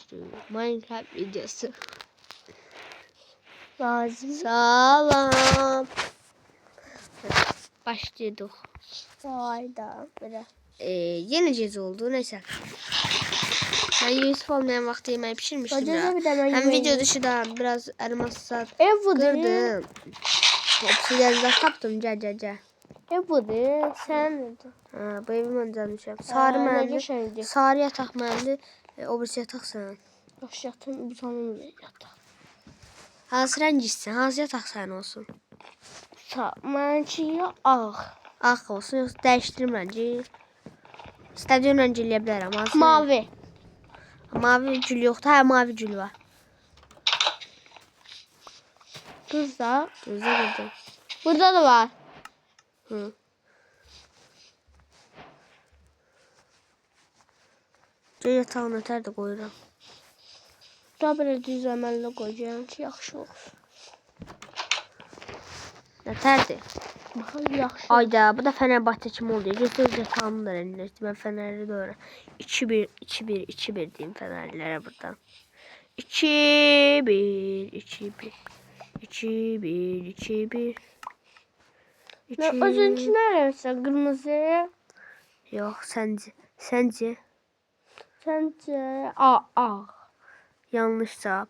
başlıyor. Minecraft videosu. Lazım. Salam. Başladık. Hayda. Böyle. Yeni cez oldu. Neyse. Ben Yusuf olmayan vakti yemeği pişirmiştim ya. Hem video dışı da biraz elmaslar kırdım. Obsidian'da taptım. Gel. Bu de sen dedin. Ha, bu evim öncəlmişəm. Sarı mənli, sarı yataq mənli, o birisi yataq sən. Yatağın bir tane yataq. Hansı rəng istəyirsən? Hansı yataq sənin olsun? Mənimki ağ. Ağ olsun, yoxsa dəyişdirim rəngi. İstədiyim rəng eləyə bilərəm. Mavi. Mavi gül yoxdur, hə mavi gül var. Kızda. Gözlə. Burada da var. Hı. Yatağın ötər də qoyuram. Daha belə düzləməli qoyacağım ki, yaxşı olsun. Nətərdir? Baxın, yaxşı. Ayda, bu da Fenerbahçe kimi oldu. Götür yatağımı da elinləşdi. Mən Fenerli də öyrəm. 2-1 deyim Fenerlilere buradan. 2-1. Özünki nə rəngsə? Qırmızı. Yox, səncə? Səncə ağ. Yanlış cavab.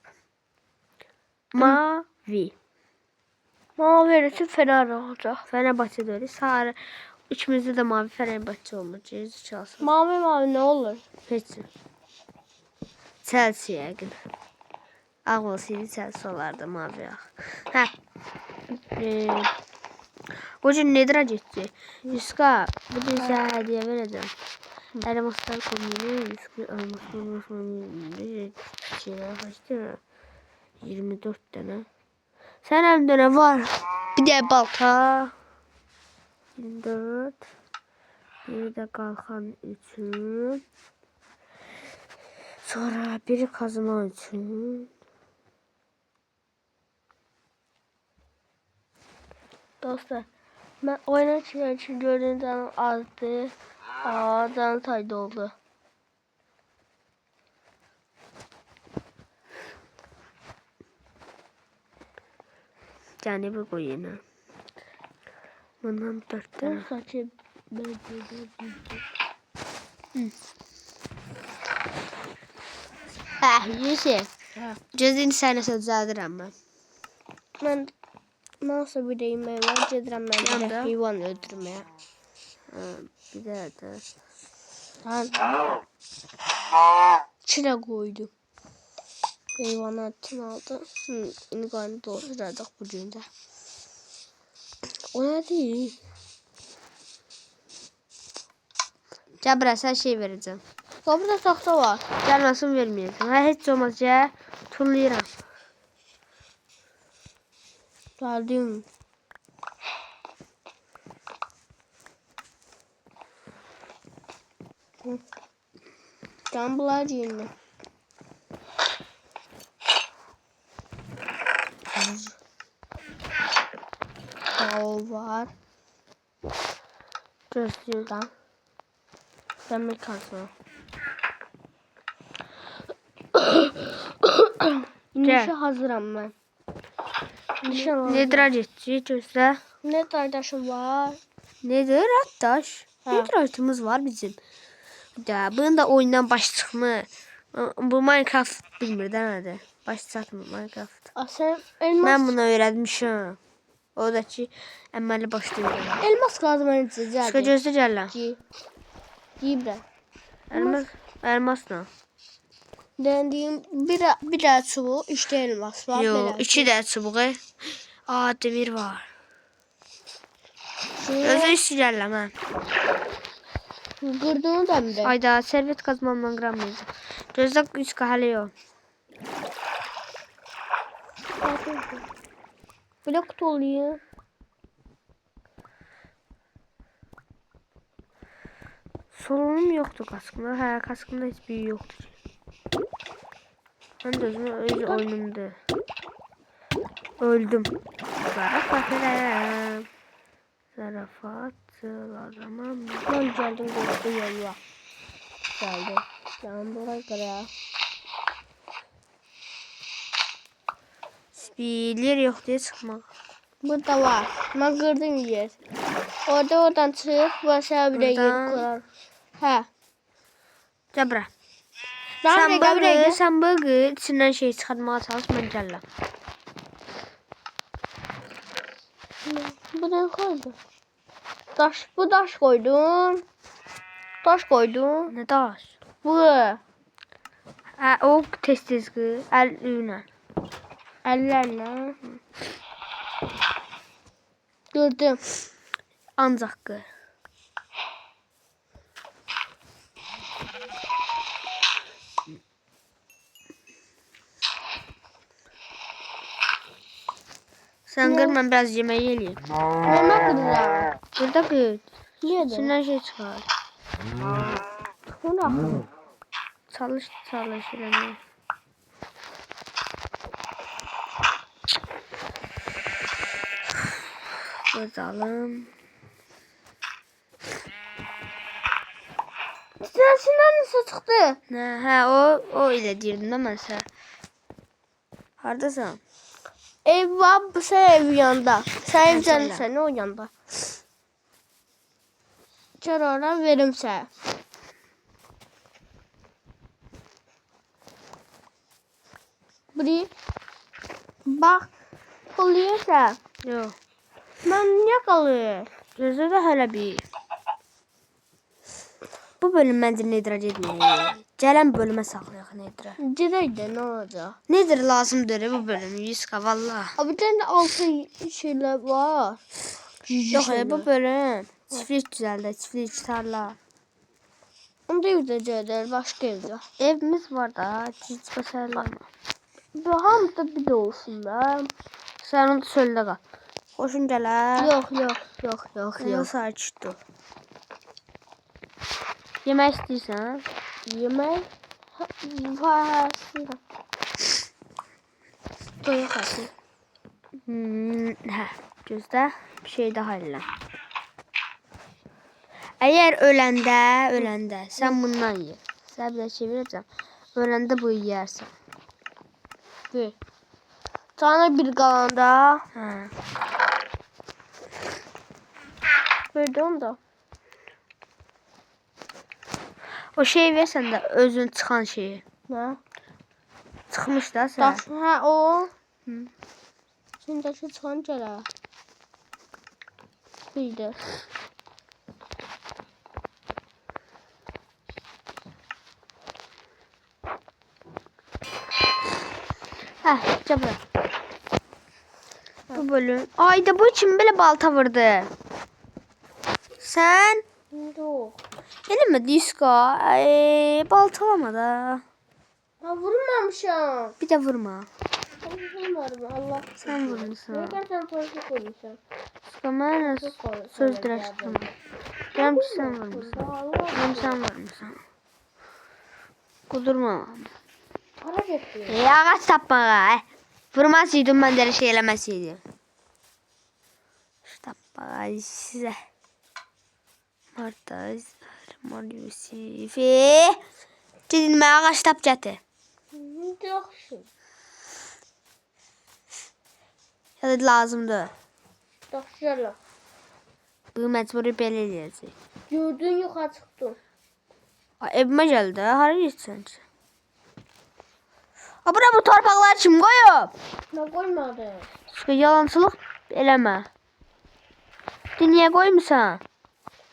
Mavi. Mavi verirse Fener olacaq. Fenerbahçe de öyle. Sarı. İkimizde de mavi Fenerbahçe olmuş. Cezi çalsın. Mavi ne olur? Hiç. Chelsea yəqin. Ağ olsaydı Chelsea olardı mavi ağ. Hə. Bu gün nedirə getdi? Yuska, bu gün sənə hədiyyə verəcəm. Elmaslar kombini, elmaslar 24 tane. Sen elimde ne var? Bir de balta. 24. Bir de kalkan için. Sonra bir kazma için. Dostlar, ben oynarken için gördüğüm zaman azdı. Canı saydı oldu. Yani bu koyuna. Bundan 4 tane. Saçı Yusuf. Cezini sənəsə düzəldirəm mən. Ben nasıl bir deyim var? Cedirəm mən bir də heyvan öldürməyə. Bir də də. İçinə qoydum. Heyvanı atın aldı. İndi qaynı dolduracaq bu gün də. O nə deyil? Gəl bura, sən şey verəcəm. Burada taxta var. Gəlməsin verməyəcəm. Hə, heç olmaz, gəl. Tullayıram. Geldim. Can bulacağım mı? Kol var. Gözlüyorum. Demir kazma. İnişe hazıram ben. Nedir acıtçı? Gözlə. Ne kardeşim var? Nedir arkadaş? Nedir artımız var bizim. Bunun da oyundan baş çıxmı. Bu Minecraft bilmir də nədir. Baş çatmır Minecraft. Sen elmas. Mən bunu öyrənmişəm. O da ki əməli başlayır. Elmas lazım önce. Çıqa gözlə gəllə. Gibre. Elmasla. Dendiğim bir daha çubuğu, 3 de elmas var. Yo, 2 də çubuğu. Demir var. Özü işi gəllə mən. Qırdığını da bir. Ayda servet kazmamdan qıramayacaq. Gözlə 3 hələ yox. Blok doluyor. Solunum yoxdur kaskımda. Hə, kaskımda heç bir yoxdur. Mən də özümü öz oyunumda. Öldüm. Zarafat edəm. Zarafat lazım. Ben geldim, gördüm yollar. Geldim. Ben buraya kadar. Bir yok diye çıkmak. Burada var. Ben kırdım yer. Oradan çık. Başa bir de yer Buradan. kurar. Ha. Gel bura. Sen buraya. Sen bıgı içinden şey çıkartmaya çalış, ben gələm. Bu ne koydu? Bu taş koydum. Taş koydum. Ne daş? Bu. Ha, o tez qı, əlinlə. Ellerle. Gördüm. Ancaq qı. Sen qır, mən biraz yemək yeyeyim. Ne kıracağım? Burada qır. Niye de? İçindən şey çıxar. Bu ne? Çalış eləmək. Qıralım. İçerisinden nasıl çıktı? Nə, hə, o ilə deyirdim də mən sənə. Hardasan? Ev var, bu sen ev yanda. Sen ev Mesela. canı sen o yanda. Çar oradan verim sen. Buraya bak, oluyor sen. Yox. Ben niye kalıyor? Gözdə də hələ bir. Bu bölüm məncə Nedirə getməyək. Gələn bölümə saxlayaq Nedirə. Direydi ne olacak? Nedir lazımdır bu bölüm? 100k valla. Abi bir tane altın şeyler var. Yox, bu bölüm çiftlik düzəldə, çiftlik tarla. Onu da yüzeceğiz başka evde. Evimiz var da, cic basarlama. Bu hamı da bir de olsun da. Sən onu çöldə qal. Xoşun gələr. Yok. Sakit dur. Yemək istəyirsən? Yemek var aslında. Doyuq asıl. Hə, gözdə bir şey daha elə. Əgər öləndə sən bundan ye. Sən bir də çevirəcəm. Öləndə bu yeyərsən. Bir. Sana bir kalanda. Hə. Verdim da. O şey versən də özün çıxan şeyi. Ne? Çıxmış da sən. Taş, ha o. Hı. Şimdi taşı çıkınca. Bir de. Hə, gəl bura. Bu bölüm. Ayda bu kim belə balta vurdu? Sən Yok. eləmə disko. Baltalama da. Ha vurmamışım. Bir də vurma. Vurmadım Allah. Sən vurmusan. Ne kadar sen polisi koymuşsun? Disko mənə söz dirəşdirmə. Deyirəm ki, sən vurmusan. Deyirəm sən vurmusan. Qudurma. Para getir. Ağac tapmağa. Vurmasaydım mən də elə şey eləməsəydim. Şu tapmağa sizə. Martaz, Mor Yusif. Gedin mənə ağac tap gətir. Yaxşı. Ya da lazımdır. Yaxşı. Bu məcburi belə eləyəcək. Gördün yukarı çıktım. Evimə gəldi. Hara getsən ki? Bura bu torpaqları kim qoyub? Ne koymadı? Yalançılıq eləmə. Niyə qoymusan?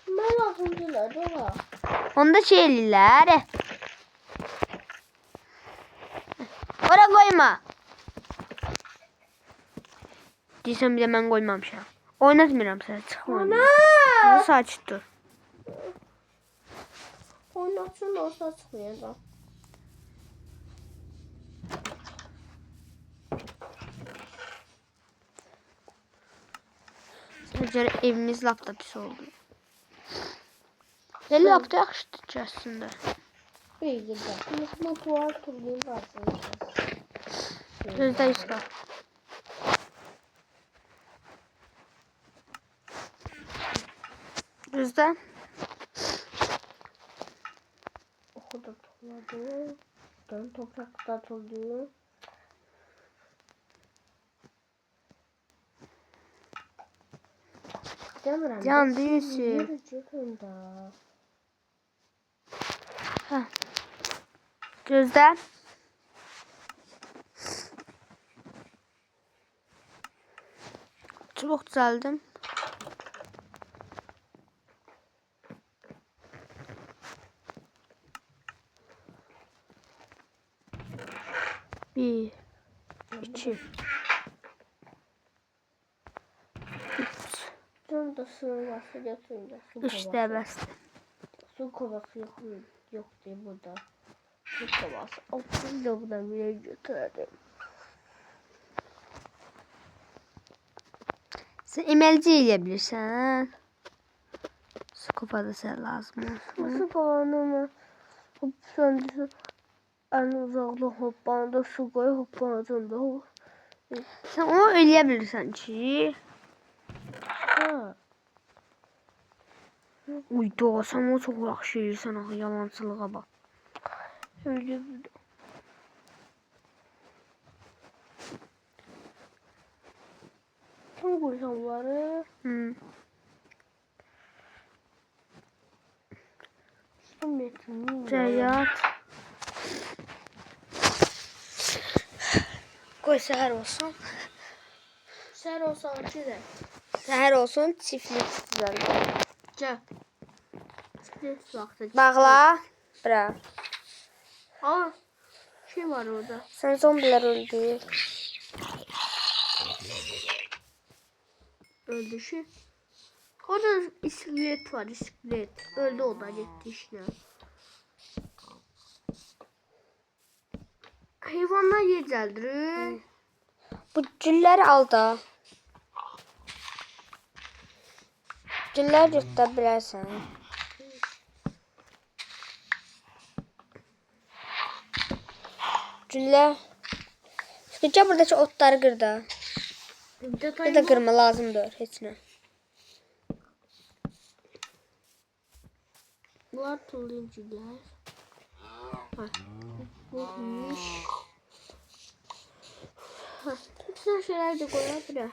Ben lazımdılar da. Onda şey eləyirlər. Ora qoyma. Deyirsən bir də mən qoymamışam. Oynatmıram səni, çıxma. Ana! Sakit dur. Oynatsın olsa çıkmayacak. Səcər evimiz lap da pis oldu. Elə lap da yaxşıdır ki, əslində. İyi de. Mesela tuval turluğu var. Gözdə iska. Gözdə. Okuda topladı. Buradan toprak da atıldı. İstemiyorum. Can Yusuf. Heh. Gözde. Çabuk düzeldim. Bir, iki, Canım da sığınması götürünce. işte beste. Su kovası yok diye burada. Su kovası. Otuz da buradan bile götürdüm. Sen emelci yiyebilirsen. Su kopada sen lazım olsun. Su kovanı mı? Hop söndürsün. En uzakta hoppanda su koy hoppanatında. Sen onu öleyebilirsen ki. Ha. Uydu sen o çok yaxşı yiyirsən axı yalancılığa bax. Öyle kim koysam bunları? Cəyyat. Qoy səhər olsun. Sen olsan de. Səhər olsun çiftlik düzəldir. Gel. Split vakti. Bağla. Bırak. Aa, şey var orada. Sen zombiler öldü. Öldü şey. Orada iskelet var, iskelet. Öldü o da gitti işine. Hayvanlar yeceldir. Bu gülləri al da. Güllər yurtda bilərsən. Güllər. Gel buradaki otları kır da. Ya da kırma lazımdır heç nə. Bunlar tulumcular. Buymuş. Bütün şeyler de koyabilir.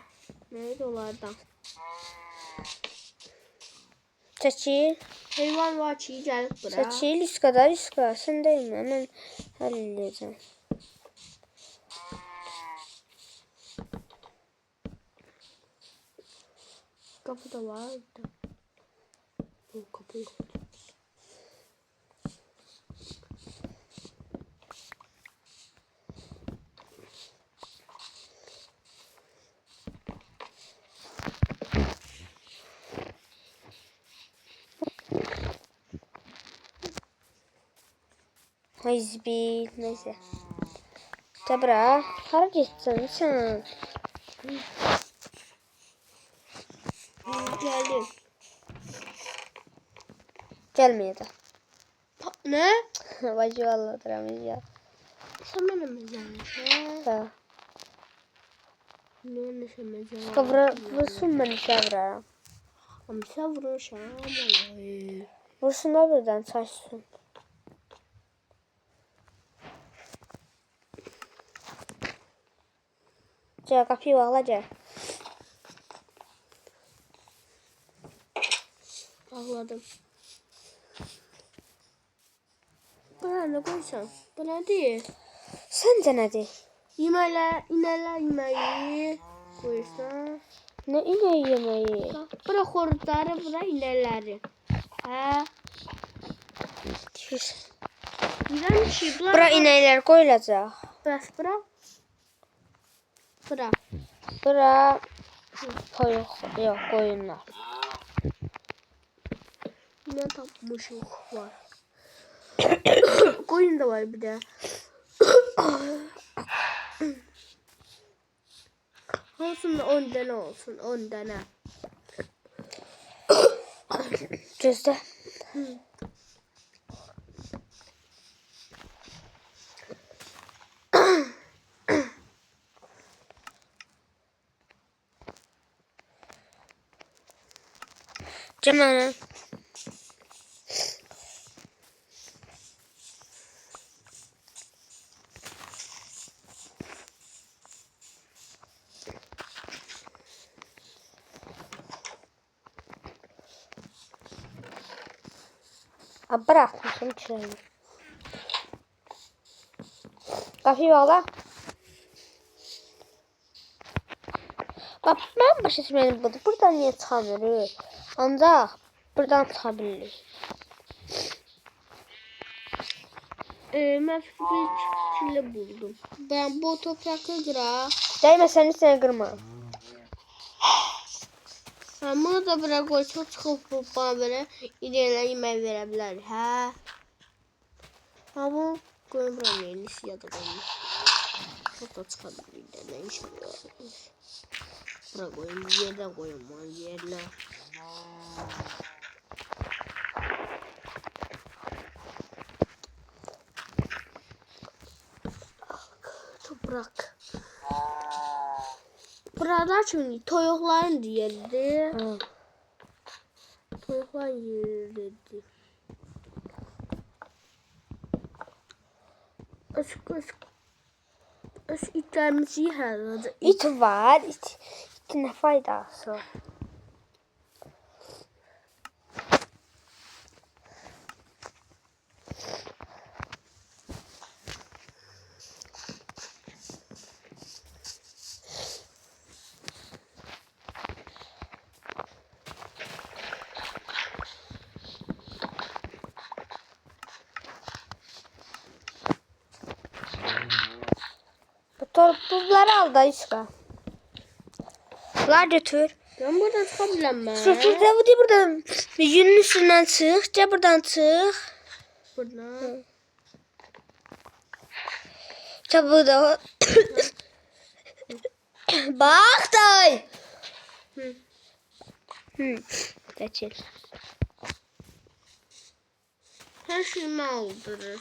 Neydi onlardan? Çəkil. Hayvan var çiğ gelip bura. Çəkil, iskadar iska. Sən deyilmə, mən həll edəcəm. Kapı da vardı. O kapı yok. Hayzbi, neyse. Tabra, hara getsən sən? Geldim. Gəlməyə də. Ne? Bacı vallahi duramayacaq. Sen benim mezarım. Ha. Ne sen mezarım? Kabra, vursun məni savraram. Ama sen vurursan ama. Vursun da birdən çaşsın. Gəl, qapıyı bağla, gəl. Ağladım. Bana ne koysan? Bana değil. Səncə nədir? İneler yemeği koysan. Nə inək yeməyi? Bırak horuzları, bırak ineleri. Ha? Güzel bir şey. Bura inəklər qoyulacaq. Bırak. Bırak. Bura toyuq, yox, qoyunlar. Ne tapmışım var. Koyun da var bir de. Olsun 10 tane olsun 10 tane. Gözdə. Gəl mənə. Bırakmışım çörəyi. Qapıyı bağla. Bak ben başa düşmedim budur. Buradan niye çıkamıyoruz? Ancaq buradan çıkabiliriz. Ben fikirle buldum. Ben bu toprakı kırar. Değmə sən üstünə qırma. Bunu da bırak koy. Çok çıkıp bana böyle ideyalar yemeği verebilir. He. Ama koyun buranın yenisi ya da koyun. Çok da çıkabilir. Neymiş bu? Bırak koyun. Yerden koyun. Yerle. Toprak. Burada çünkü toyukların yeri. Toyuklar yeri. Aşk itlerimizi herhalde. İt var. İtin nə faydası? Bunları al da İşka. Bunlar götür. Ben buradan çıkabilirim ben. Sürtür buradan. Yüzünün üstünden çık. Gel buradan çık. Buradan. Çabuk da. Bak day. Geçir. Her şeyimi aldırır.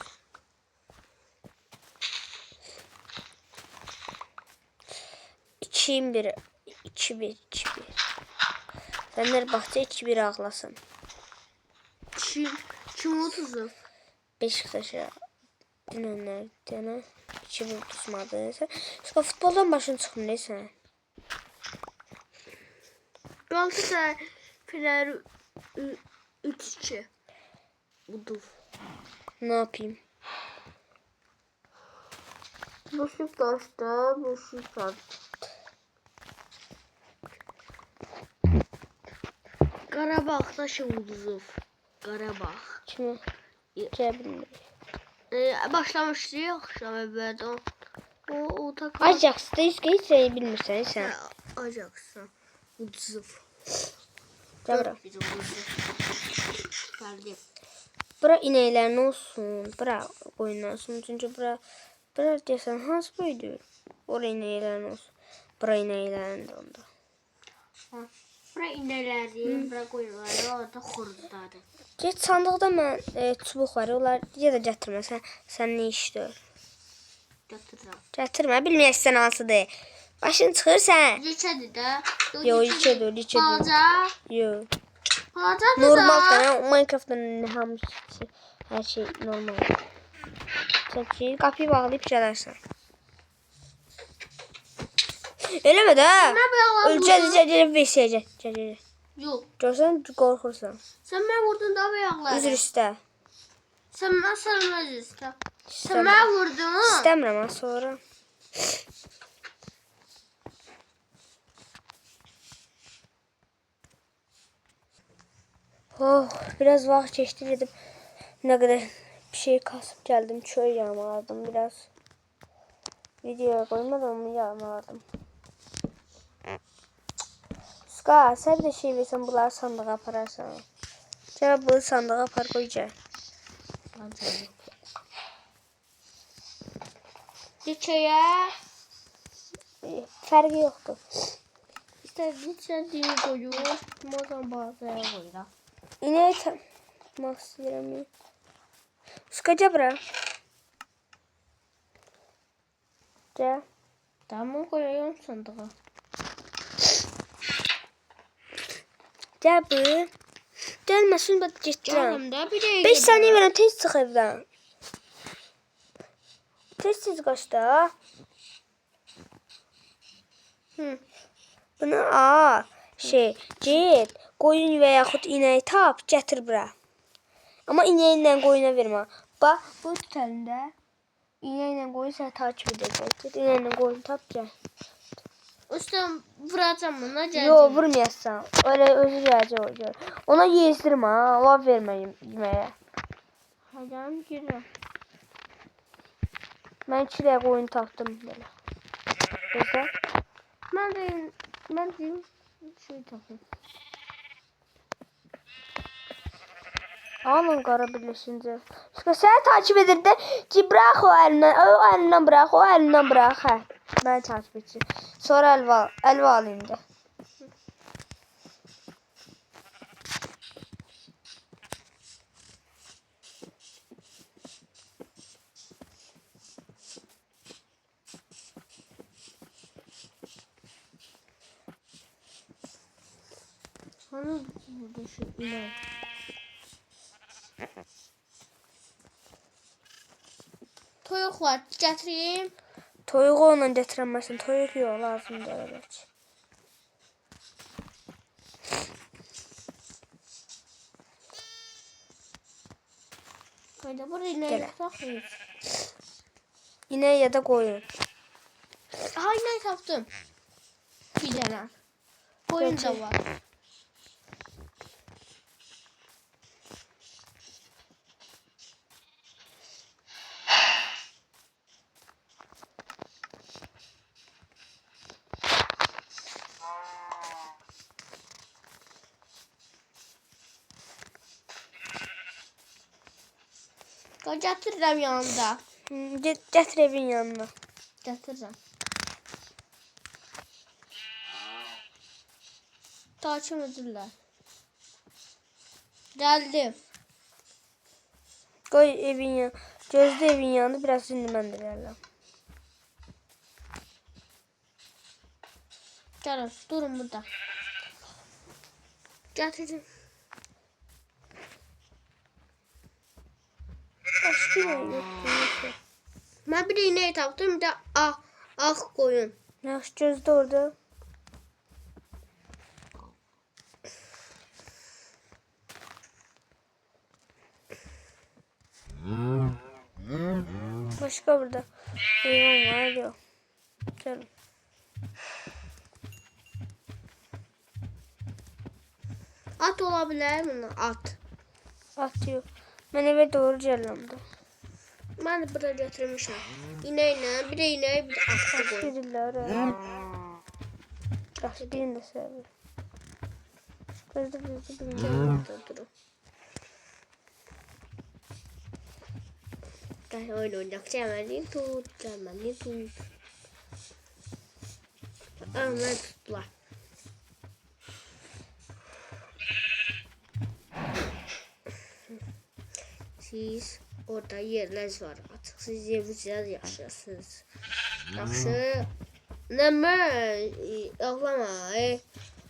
İçeyim biri. İçi bir. Sənlər baxca içi bir ağlasın. Kim 30'u? Beşiktaş'a dünənlər dənə 2-1 tutmadı. Sən futboldan başın çıxmırsan. Galatasaray Fener 3-2. Budur. Ne yapayım? Beşiktaş'ta. Qarabağda Şıldızov. Qarabağ. Kimi? Bilmiyorum. Başlamışdı ya akşam evvelden. O takım. Ajax'da hiç şey bilmirsən sən. Ajax'da. Udzov. Dobra. Geldi. Bura inəklərin olsun. Bura qoyunlar olsun. Çünki bura deyəsən hansı boydur? Ora inəklərin olsun. Bura inəklərin də onda. Bura inəkləri, bura qoyunları, orada xurdadır. Geç sandıqda mən çubuq var. Onlar ya da gətirmə. Sən nə işdir? Götürürəm. Gətirmə. Bilməyəsən hansıdır. Başın çıxır sən. Liçədir də. Yo, liçədir. Balaca. Yo. Balacadır Normal da. da. Minecraft'ın hamısı her şey normal. Çəkil. Qapıyı bağlayıb gələrsən. Eləmə də. Öləcək gəlib vesiyəcək. Gəl. Yox. Görsən qorxursan. Sən mənə vurdun da ayaqları. Üzr istə. Sən mənə sarılmaz istə. Sən mənə vurdun. İstəmirəm ha sonra. Oh, biraz vaxt keçdi dedim. Nə qədər bir şey kasıb gəldim. Çöl yağmaladım biraz. Videoya koymadım mı yağmaladım. Ska, sən də şey versən bunları sandığa apararsan. Gəl bunu sandığa apar qoy gəl. Liçəyə. Fərqi yoxdur. İstədikcə dini qoyur. Mozan bazaya qoyur. İnək tutmaq istəyirəm. Ska, gəl bura. Gəl. Tamam koyuyorum sandığa. Gəl bu. Gəlməsin, bax getdirəm. Canım da bir də. 5 saniyə verəm, tez çıx evdən. Tez qaç da. Bunu get, qoyun və yaxud inək tap, gətir bura. Ama ineğinlə qoyuna vermə. Bax, bu təlində ineğinlə qoyun səni takip edəcək. Get ineğinlə qoyun tap gəl. Üstdən vuracam buna gələcək. Yox, vurmayasan. Öyle özü gələcək o gör. Ona yezdirmə, ha. Lav vermə yeməyə. Hədəm girirəm. Mən 2 dəqiqə qoyun tapdım belə. Gözlə. Mən deyim şey tapım. Alın qara birləşincə. Çünki səni takip edirdi ki, bırax o əlindən, o əlindən bırax, o əlindən bırax. Hə, məni takip etsin. Sonra əlva al indi. Hani burada şu inek. Toyuq var, gətireyim. Toyuğu onunla gətirəməsin. Toyuq yox, lazımdır öyle ki. Hayda, burada ineği tutaklayız. İneği ya da qoyun. Ha, ineği tapdım. Bir dənə. Koyun da var. Gətirirəm yanında. Gətir evin yanına. Gətirirəm. Takip edirlər. Gəldim. Qoy evin yanına. Gözlə evin yanında. Biraz indi mən də gəlirəm. Gəlin, durun burada. Gətirdim. Başqa nə yoxdur. Mən bir ineği tapdım, bir də ağ koyun. Yaxşı gözlə orada. Başqa burada heyvan var yox. Gəlin. At ola bilər mi? At. At yox. Mən evə doğru gəlirəm də. Mən də burada götürmüşəm. İnəklə, bir də inək, bir də atı qoyun. Verirlər. Yaxşı, birini də sevir. Gözlə birini. Durun. Gəl oyun oynayaq. Cəməlini tut, cəməlini tut. Mən tutdular. Siz orada yerlər var artıq. Siz evinizdə yaşayırsınız. Yaxşı. Nəmə ağlama.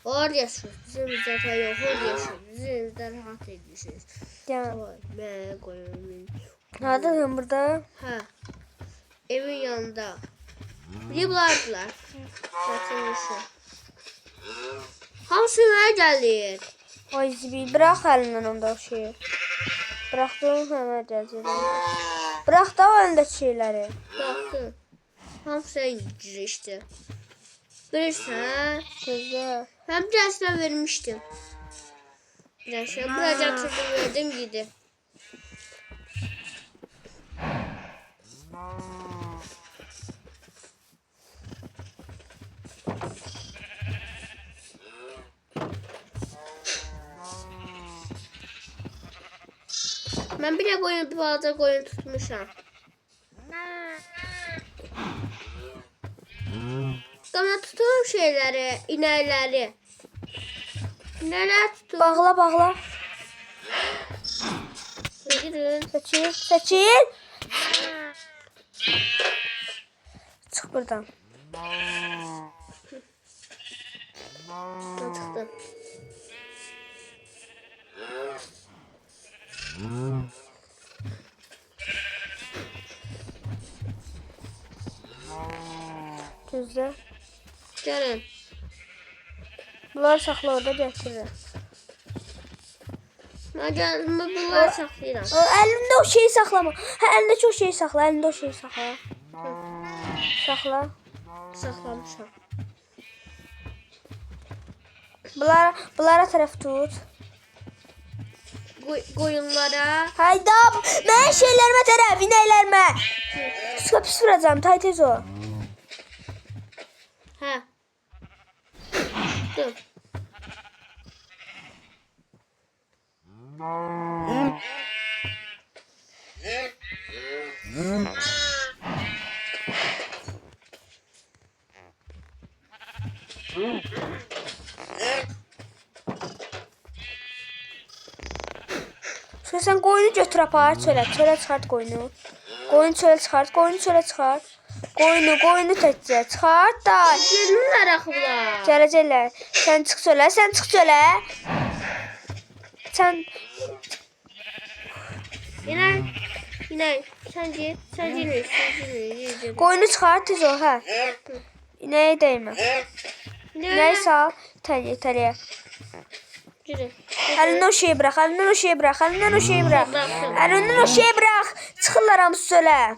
Orada yaşayırsınız. Bizim bizdə yox, orada yaşayırsınız. Bizim evdə rahat edirsiniz. Mən qoyumun. Haradasan burada? Hə. Evin yanında. Yıblardılar. Satılmışı. Hamısı mənə gəlir. Ay zibil, bırax əlindən onda o şeyi. Bıraxdın həmə gələcək. Bırax da o əlindəki şeyləri. Bıraxdım. Hamısı girişdi. Bilirsən? Gözlə. Mən bir dərslə vermişdim. Bir dərslə. Bura gətirdim, verdim, gidi. Mən bir də balaca qoyun tutmuşam. Qana tuturum şeyləri, inəkləri. İnəkləri tuturum. Bağla, bağla. Girin. Seçil, seçil. Çıx buradan. Çıxdım. Gözlə. Gəlin. Bunları saxla orada gətirir. Gel, bunları saxlayıram. Əlində o şeyi saxlama. Hə, əlindəki o şeyi saxla. Əlində o şeyi saxla. Saxla. Saxlamışam. Bunlara tərəf tut. Qoyunlara. Hayda. Mən şeylərimə tərəf, inəklərimə. Pis vuracam, tez o. Hə. Dur. Sonra sən qoyunu götür apar, çölə çıxart qoyunu. Qoyunu çölə çıxart. Qoyunu təkcə çıxart da. Gəlirlər axılar. Gələcəklər. Sən çıx çölə. Sən İnək, sən get. qoyunu çıxart tez ol, hə. İnəyə dəymə. İnəyi sal, itəliyə. Əlindən o şeyi bırax. Əlindən o şeyi bırax. Çıxırlar hamısı çölə.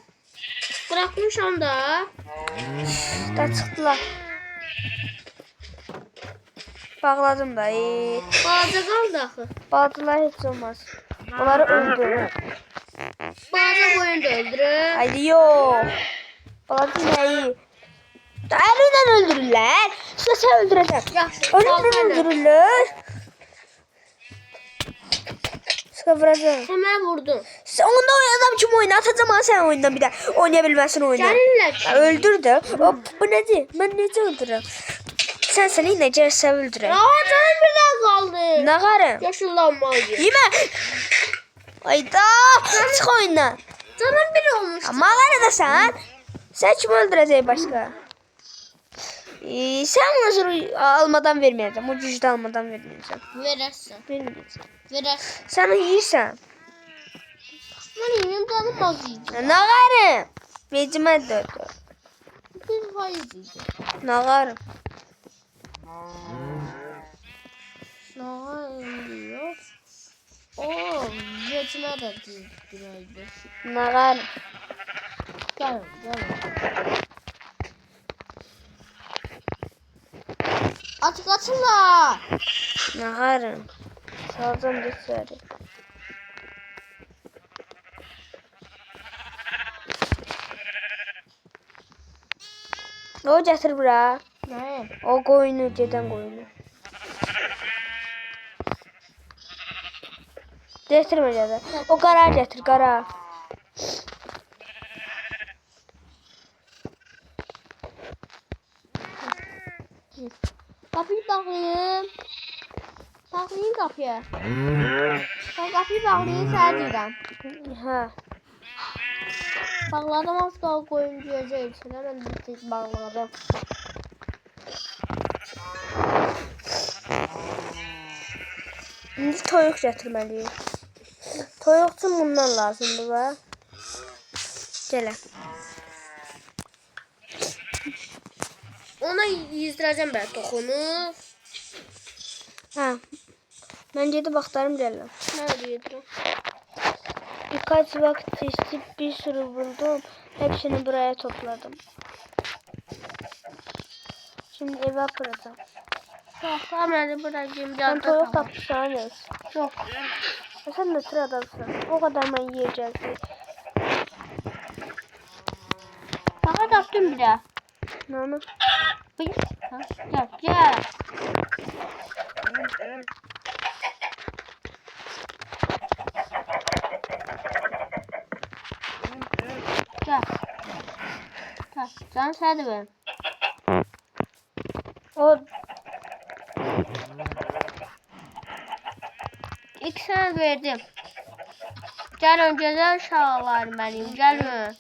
Bıraxmışam da. Da çıxdılar. Bağladım da. Balaca qaldı axı. Balacalar heç olmaz. Onları öldür. Balaca qoyun da öldürür. Haydi yox. Balaca nəyi? Əlinlə öldürürlər. Sən öldürəcək. Ölümlə öldürürlər. Sıqa vuracaq. Sən mənə vurdun. Onda adam kim oyunu atacam ha sən oyundan bir də. Oynaya bilməsin oyunu. Gəlirlər. Öldürdü. Bu nədir? Mən necə öldürürəm? Sən səni necə öldürürəm? Canım bir daha qaldı. Nə qarım? Yaşıllanmalıyım. Yemə. Ayda. Çıx oyundan. Canım bir olmuş. Amma qarada sən kimi öldürəcək başqa? Sən ona sonra almadan verməyəcəm. O gücdə almadan verməyəcəm. Verərsən. Verməyəcəm. Verərsən. Sən yeyirsən. Mən yiyeyim canım az yiyeceğim. Nə qarım? Vecimə dördü. Bir faiz yiyeceğim. Nə qarım? Nə diyor? Oo, vecimə də deyildi. Nə qarım? Gəlin. Açıqlar. Nə qarım? Salacam düşəri. O gətir bura. Nə? O qoyunu, gedən qoyunu. Gətirmə gədə. O qara gətir, qara. Qapıyı bağlayın. Bağlayın qapıyı. Sən qapıyı bağlayın, sənə deyirəm. Hə. Bağladım, az qal qoyun görəcək içinə. Mən bir tek bağladım. İndi toyuq gətirməliyik. Toyuq üçün bundan lazımdır və. Gələ. Ona yizdirəcəm mən toxunu. Hə. Mən gedib axtarım gəlirəm. Mən də yedirəm. Birkaç vakit geçti, bir sürü buldum. Hepsini buraya topladım. Şimdi eve yapacağım. Yox, məni bırakayım. Sen toyuq tapmışsınız. Yox. Sen de sıradasın. O kadar ben yiyeceğiz. Baxa tapdım bir də. Ne onu? Buyur. Gel. Gel. Can sənədir benim. O İkisini verdim. Gəlin gözəl uşaqlar mənim, gəlin.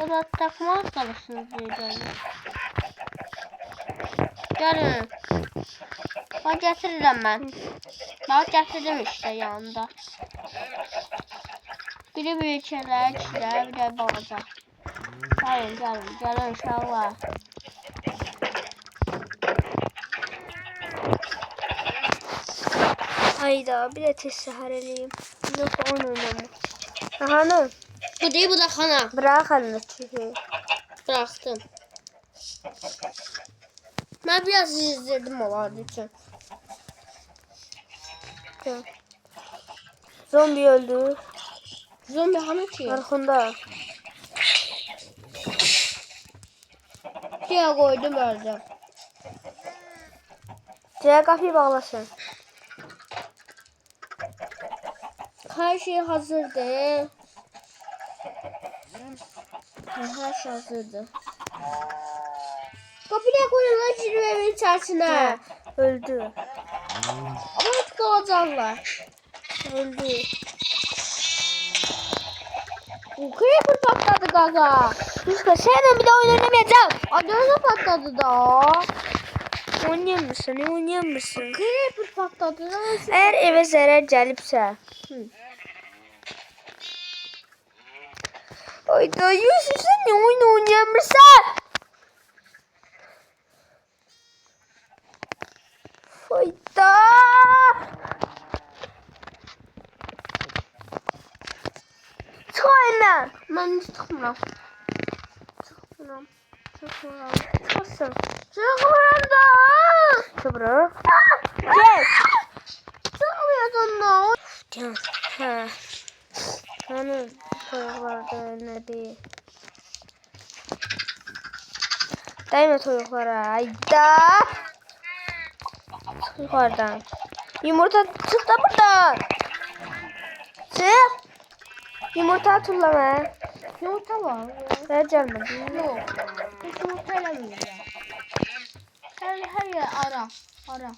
O da takmaq qalırsınız deyəcəm. Gəlin. Bax gətirirəm mən. Bax gətirdim işte yanında. Biri büyük şeyler, ikisiler, bir de balaca. Gəlin uşaqlar. Hayda bir de tez səhər eləyim. Yox onu oynamaq. Hanım? Bu değil, bu da kana. Bırak anne çünkü. Bıraktım. Ben biraz izledim olardı için. Zombi öldü. Zombi hani ki? Arkında. Diye koydum öldü. Diğer kapıyı bağlasın. Her şey hazırdı. Her şey hazırdı. Kapıya koyulan cilvemin içerisine. Öldü. Ama hep kalacaklar. Öldü. Bu creeper patladı gaga. Rüzgar seninle bir daha oyun oynamayacağım. Adını patladı da. Oynayan mısın? Oynayan mısın? Creeper patladı da. Eğer eve zarar gelipse. Hayda Yusuf sen ne oyun oynayan mısın? Hayda. Çık oyundan. Ben hiç çıkmıyorum. Çıkmıyorum. Çıkmasın. Çıkmıyorum da. Çıkmıyorum. Gel. Çıkmıyordun da. Gel. Ha. Hani toyuklarda ne değil. Değme toyuklara. Hayda. Çık yukarıdan. Yumurta çık da buradan. Çık. Yumurta tullama. Yumurta var. Ver gelmedi. Yok. Hiç yumurta elemiyor ya. Her yer ara. Ara.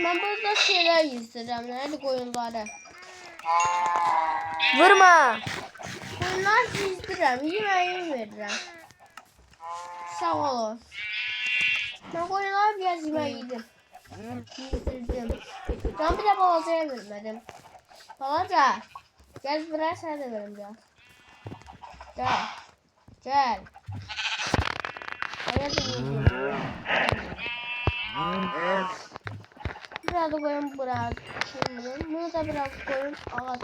Ben burada şeyler izlerim. Nerede koyunları? Vurma. Koyunlar izlerim. Yemeği veririm. Sağ olun. Ben koyunlar biraz yemeği yedim. Yedirdim. Ben bir de balacaya vermedim. Balaca. Gel buraya sana da verim biraz. Gel. Gel. Oraya da yedim. Biraz da koyun bırak. Bunu da biraz koyun ağaç.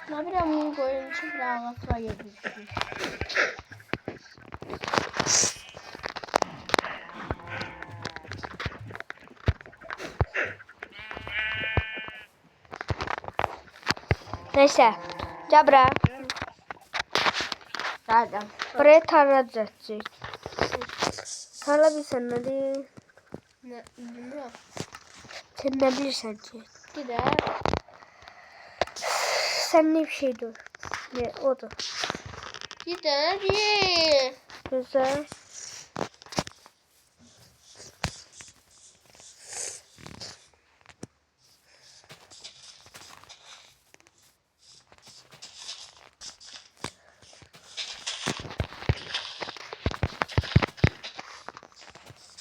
Ne bir bunu koyun için biraz ağaçla yedim. Neyse. Gel buraya. Nereden? Buraya tarla düzeltecek. Tarla bilsen ne değil. Ne bilmiyorum. Sen ne bilirsen ki. Gider. Sen ne bir şey dur. Ne o da. Gider. Ye. Güzel.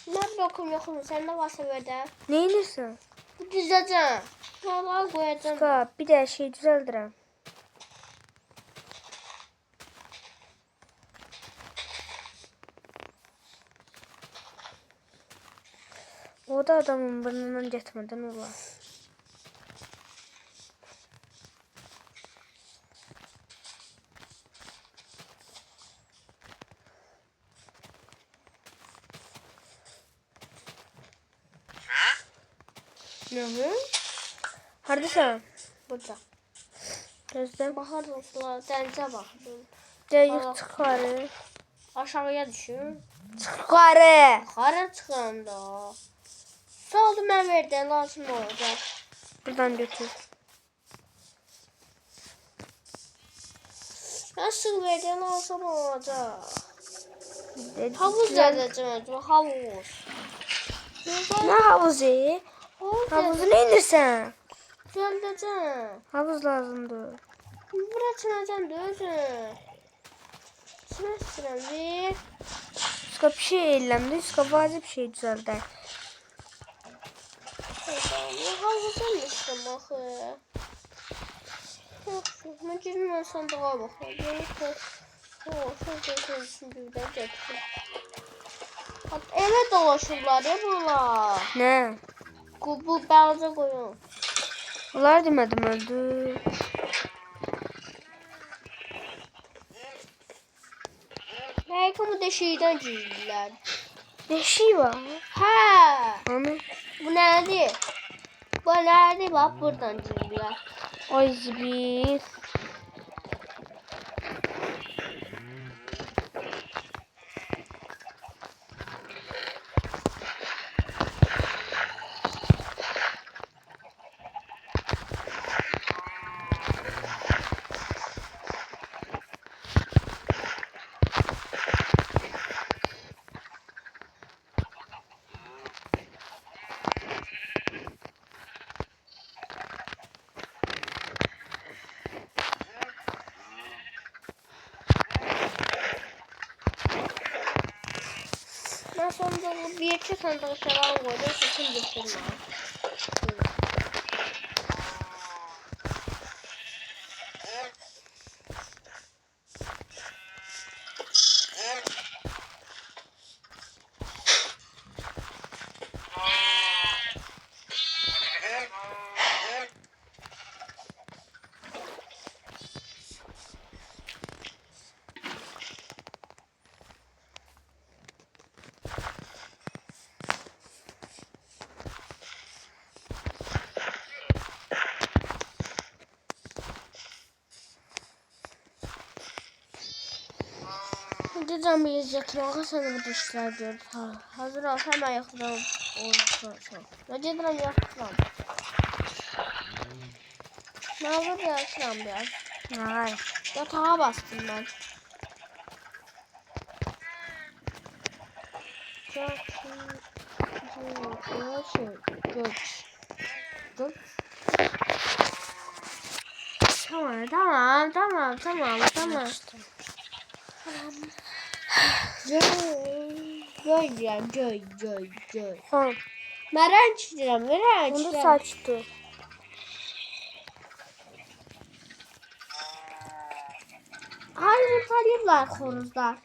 Ben yokum yokum. Sen de varsa böyle. Ne inirsin? Bu düzeleceğim. Valla koyacağım. Ska bir de şey düzeldirəm. O da adamın burnundan getmədən olar. Hı hı. Hardasan? Burada. Gözle. Baxardım sulara, dənizə baxdım. Deyik çıkarı. Aşağıya düşür. Çıkarı. Yuxarı çıxıram da. Sağ oldu mən verdim, lazım olacaq. Buradan götür. Nasıl verdim, lazım olacaq. Havuz Havuz edəcəm, havuz. Ne havuzu? Havuzu ne inirsən? Düzəldəcəm. Havuz lazımdır. Bura çınacam da özüm. Sürəm bir. Ska bir şey eylemdi. Ska vacip şey düzeldi. Havuzun üstüm axı. Yox, mən girmə sandığa baxıram. Birdən gətirdim. Elə dolaşırlar ya bunlar. Ne? Bu balaca qoyun. Onlar demedim öldü. Belki bu deşikdən girirlər. Ne şey var? Hə. Ana. Bu nədir? Bu nədir? Bax buradan girirlər. Ay zibil. Ben sonunda bir iki sandığı falan koydum. Seçim bitirmem. Gideceğim bir yiyecekler. Sana bir dişler diyor. Hazır ol. Hemen yakacağım. Ne gideceğim yakacağım. Ne olur yakacağım biraz. Hayır. Yatağa bastım ben. Tamam. Göy. Tamam. Merenç diyorum, merenç. Onu saçtı. Hayır, yumurtayırlar horuzlar.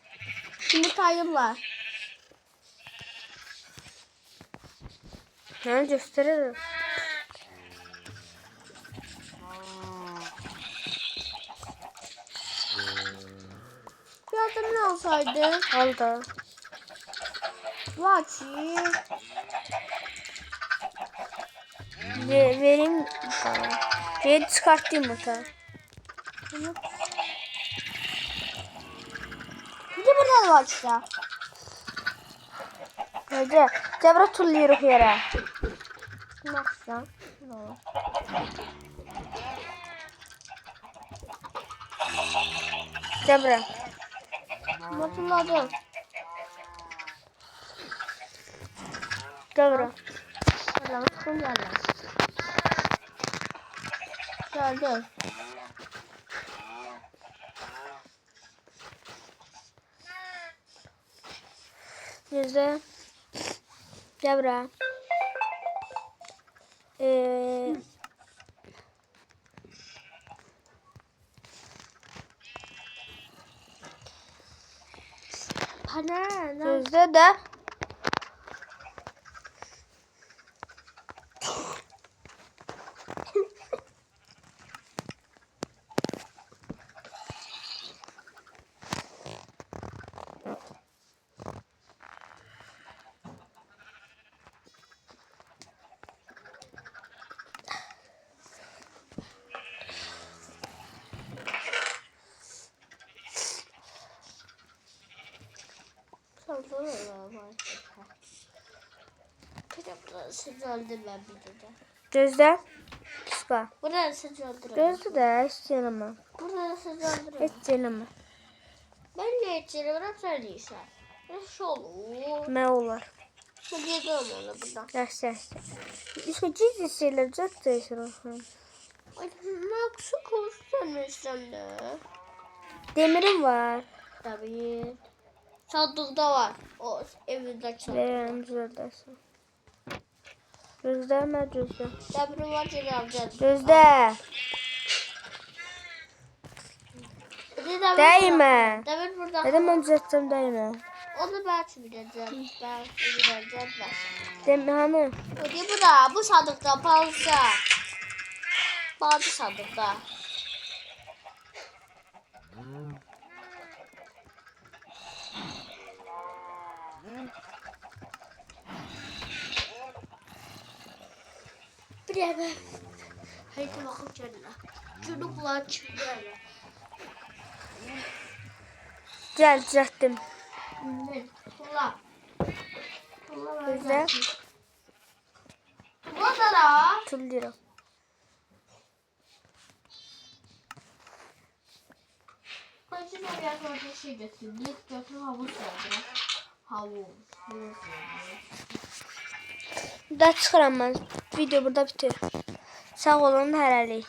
Yumurtayırlar. Ne gösterelim. Yardım ne olsaydı? Al da. Vaki. Vereyim sana. Bir çıkartayım ota. Bir de burada da var işte. Hadi. Cebra tulluyoruz yere. Nasıl? No. Cebra. Hatırladım. Cebra. Allah'ım sıkın geldi. Geldi. Yüzde. Cebra. Pana. Yüzde de. Sonra var. Bir de burası öldürmem bir de. Gözde. Kıska. Burası öldürmem. Gözde de hiç yanıma. Burası öldürmem. Hiç yanıma. Ben de içeri söyleyeceğim. Nasıl olur? Ne olur? Ben yedim onu buradan. Yaxşı. İşte ciddi şeyler çok değişir. Ay nasıl konuşamıyorsam da. Demirim var. Tabii. Sandıkta var. O evinde sandıkta. Verelim düzeldersin. Gözde mi Gözde? Demirim var seni alacağız. Gözde. Değme. Demir burada. Neden ben düzelteceğim değme. Onu ben çevireceğim. Ben çevireceğim. Deme hani. O değil burada. Bu sandıkta palsa. Bazı sandıkta. Bir de ben. Haydi bakın canına. Çocuklar çıkıyor. Gel düzelttim. Kullan. Gözde. Kullan da la. Tüm lira. Bence de biraz orada şey götürdüm. İlk götür havuz verdi. Havuz. Daha çıkaram ben. Video burada bitiyor. Sağ olun hələlik.